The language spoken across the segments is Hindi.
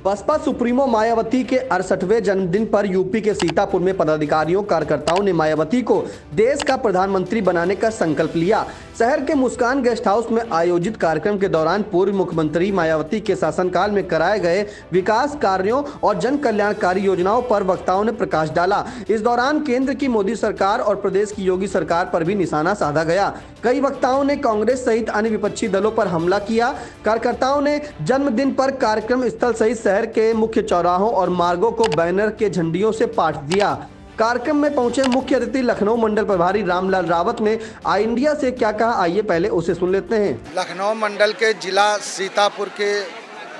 बसपा सुप्रीमो मायावती के 68वें जन्मदिन पर यूपी के सीतापुर में पदाधिकारियों कार्यकर्ताओं ने मायावती को देश का प्रधानमंत्री बनाने का संकल्प लिया। शहर के मुस्कान गेस्ट हाउस में आयोजित कार्यक्रम के दौरान पूर्व मुख्यमंत्री मायावती के शासनकाल में कराए गए विकास कार्यों और जन कल्याणकारी योजनाओं पर वक्ताओं ने प्रकाश डाला। इस दौरान केंद्र की मोदी सरकार और प्रदेश की योगी सरकार पर भी निशाना साधा गया। कई वक्ताओं ने कांग्रेस सहित अन्य विपक्षी दलों पर हमला किया। कार्यकर्ताओं ने जन्मदिन पर कार्यक्रम स्थल सहित शहर के मुख्य चौराहों और मार्गों को बैनर के झंडियों से पाट दिया। कार्यक्रम में पहुंचे मुख्य अतिथि लखनऊ मंडल प्रभारी रामलाल रावत ने आई इंडिया से क्या कहा, आइए पहले उसे सुन लेते हैं। लखनऊ मंडल के जिला सीतापुर के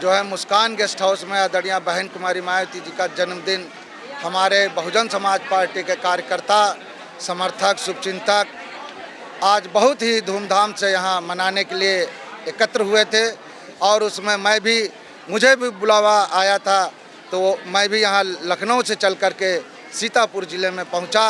जो है मुस्कान गेस्ट हाउस में आदरणीय बहन कुमारी मायावती जी का जन्मदिन हमारे बहुजन समाज पार्टी के कार्यकर्ता, समर्थक, शुभचिंतक आज बहुत ही धूमधाम से यहाँ मनाने के लिए एकत्र हुए थे और उसमें मुझे भी बुलावा आया था, तो मैं भी यहाँ लखनऊ से चल कर के सीतापुर ज़िले में पहुँचा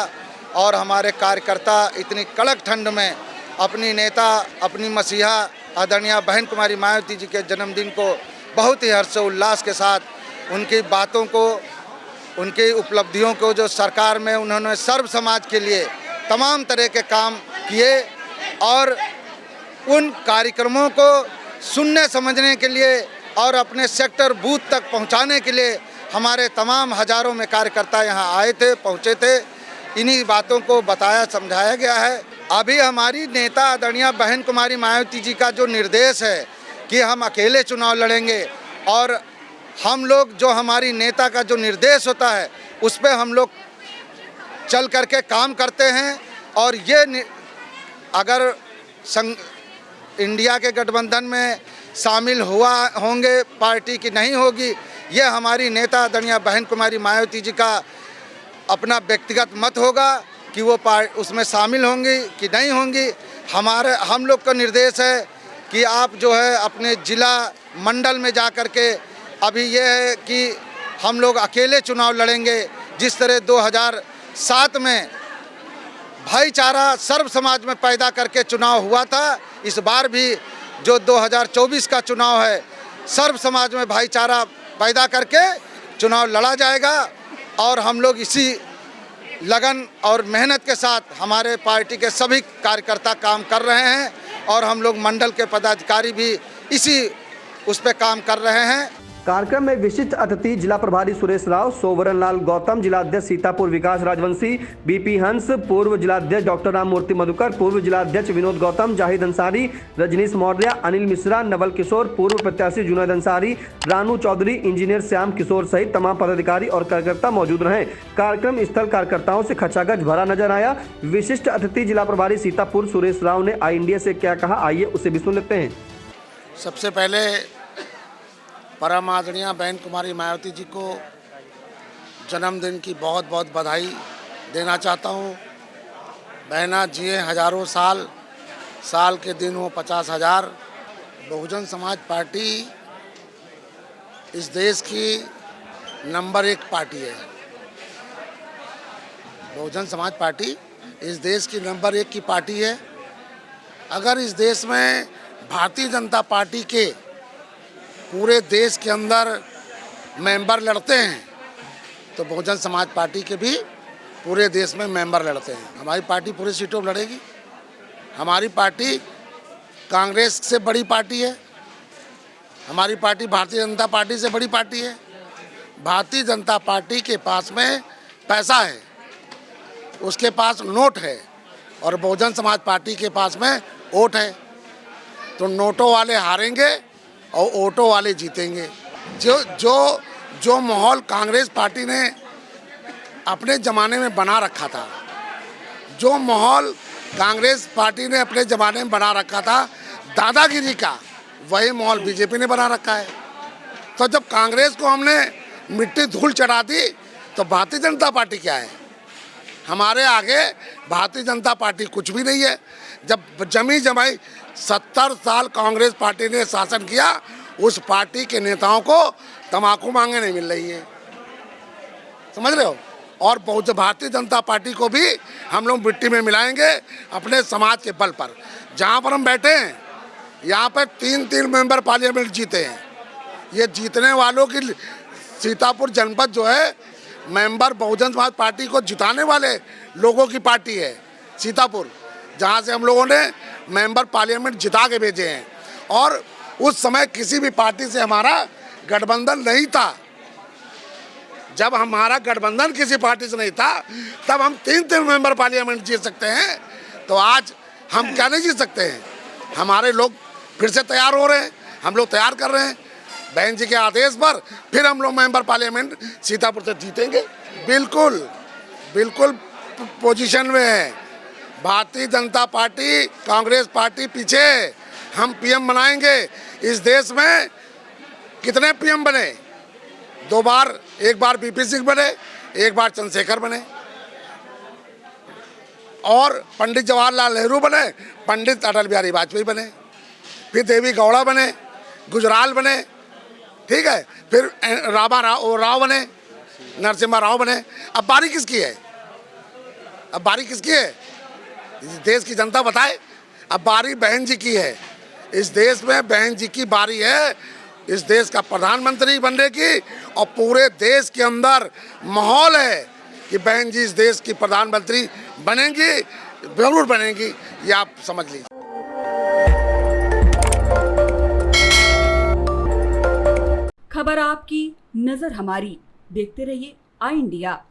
और हमारे कार्यकर्ता इतनी कड़क ठंड में अपनी नेता, अपनी मसीहा आदरणीय बहन कुमारी मायावती जी के जन्मदिन को बहुत ही हर्षोल्लास के साथ उनकी बातों को, उनकी उपलब्धियों को, जो सरकार में उन्होंने सर्व समाज के लिए तमाम तरह के काम किए और उन कार्यक्रमों को सुनने समझने के लिए और अपने सेक्टर बूथ तक पहुंचाने के लिए हमारे तमाम हजारों में कार्यकर्ता यहां आए थे, पहुंचे थे। इन्हीं बातों को बताया, समझाया गया है। अभी हमारी नेता आदरणीय बहन कुमारी मायावती जी का जो निर्देश है कि हम अकेले चुनाव लड़ेंगे और हम लोग जो हमारी नेता का जो निर्देश होता है उस पर हम लोग चल करके काम करते हैं और ये अगर इंडिया के गठबंधन में शामिल होंगे पार्टी की नहीं होगी, ये हमारी नेता आदरणीय बहन कुमारी मायावती जी का अपना व्यक्तिगत मत होगा कि वो उसमें शामिल होंगी कि नहीं होंगी। हम लोग का निर्देश है कि आप जो है अपने जिला मंडल में जा कर के अभी ये है कि हम लोग अकेले चुनाव लड़ेंगे। जिस तरह 2007 में भाईचारा सर्व समाज में पैदा करके चुनाव हुआ था, इस बार भी जो 2024 का चुनाव है सर्व समाज में भाईचारा पैदा करके चुनाव लड़ा जाएगा और हम लोग इसी लगन और मेहनत के साथ हमारे पार्टी के सभी कार्यकर्ता काम कर रहे हैं और हम लोग मंडल के पदाधिकारी भी इसी उस पर काम कर रहे हैं। कार्यक्रम में विशिष्ट अतिथि जिला प्रभारी सुरेश राव, सोवरन लाल गौतम, जिलाध्यक्ष सीतापुर विकास राजवंशी, बीपी हंस, पूर्व जिलाध्यक्ष डॉक्टर राम मूर्ति मधुकर, पूर्व जिलाध्यक्ष विनोद गौतम, जाहिद अंसारी, रजनीश मौर्य, अनिल मिश्रा, नवल किशोर, पूर्व प्रत्याशी जुनैद अंसारी, रानू चौधरी, इंजीनियर श्याम किशोर सहित तमाम पदाधिकारी और कार्यकर्ता मौजूद रहे। कार्यक्रम स्थल कार्यकर्ताओं से खचाखच भरा नजर आया। विशिष्ट अतिथि जिला प्रभारी सीतापुर सुरेश राव ने आई इंडिया से क्या कहा, आइए उसे भी सुन लेते हैं। सबसे पहले परम आदरणीय बहन कुमारी मायावती जी को जन्मदिन की बहुत बहुत बधाई देना चाहता हूँ। बहना जिए हजारों साल, साल के दिन हो 50,000। बहुजन समाज पार्टी इस देश की नंबर 1 पार्टी है। बहुजन समाज पार्टी इस देश की नंबर 1 की पार्टी है। अगर इस देश में भारतीय जनता पार्टी के पूरे देश के अंदर मेंबर लड़ते हैं तो बहुजन समाज पार्टी के भी पूरे देश में मेंबर लड़ते हैं। हमारी पार्टी पूरी सीटों में लड़ेगी। हमारी पार्टी कांग्रेस से बड़ी पार्टी है। हमारी पार्टी भारतीय जनता पार्टी से बड़ी पार्टी है। भारतीय जनता पार्टी के पास में पैसा है, उसके पास नोट है और बहुजन समाज पार्टी के पास में वोट है। तो नोटों वाले हारेंगे और ऑटो वाले जीतेंगे। जो माहौल कांग्रेस पार्टी ने अपने ज़माने में बना रखा था, जो माहौल कांग्रेस पार्टी ने अपने ज़माने में बना रखा था दादागिरी का, वही माहौल बीजेपी ने बना रखा है। तो जब कांग्रेस को हमने मिट्टी धूल चढ़ा दी तो भारतीय जनता पार्टी क्या है? हमारे आगे भारतीय जनता पार्टी कुछ भी नहीं है। जब जमी जमाई 70 साल कांग्रेस पार्टी ने शासन किया, उस पार्टी के नेताओं को तम्बाकू मांगे नहीं मिल रही है, समझ रहे हो। और बहुत भारतीय जनता पार्टी को भी हम लोग मिट्टी में मिलाएंगे अपने समाज के बल पर। जहाँ पर हम बैठे हैं यहाँ पर 3 मेंबर पार्लियामेंट जीते हैं। ये जीतने वालों की सीतापुर जनपद जो है मेंबर बहुजन समाज पार्टी को जिताने वाले लोगों की पार्टी है सीतापुर, जहां से हम लोगों ने मेंबर पार्लियामेंट जिता के भेजे हैं। और उस समय किसी भी पार्टी से हमारा गठबंधन नहीं था। जब हमारा गठबंधन किसी पार्टी से नहीं था तब हम 3 मेंबर पार्लियामेंट जीत सकते हैं, तो आज हम क्या नहीं जीत सकते हैं। हमारे लोग फिर से तैयार हो रहे हैं, हम लोग तैयार कर रहे हैं। बहन जी के आदेश पर फिर हम लोग मेंबर पार्लियामेंट सीतापुर से जीतेंगे। बिल्कुल बिल्कुल पोजीशन में है भारतीय जनता पार्टी, कांग्रेस पार्टी पीछे है। हम पीएम बनाएंगे। इस देश में कितने पीएम बने? 2 बार, एक बार बीपी सिंह बने, एक बार चंद्रशेखर बने, और पंडित जवाहरलाल नेहरू बने, पंडित अटल बिहारी वाजपेयी बने, फिर देवी गौड़ा बने, गुजराल बने, ठीक है, फिर राव बने, नरसिम्हा राव बने। अब बारी किसकी है? अब बारी किसकी है? इस देश की जनता बताए। अब बारी बहन जी की है। इस देश में बहन जी की बारी है इस देश का प्रधानमंत्री बनने की, और पूरे देश के अंदर माहौल है कि बहन जी इस देश की प्रधानमंत्री बनेंगी, जरूर बनेंगी, ये आप समझ लीजिए। खबर आपकी, नजर हमारी। देखते रहिए आई इंडिया।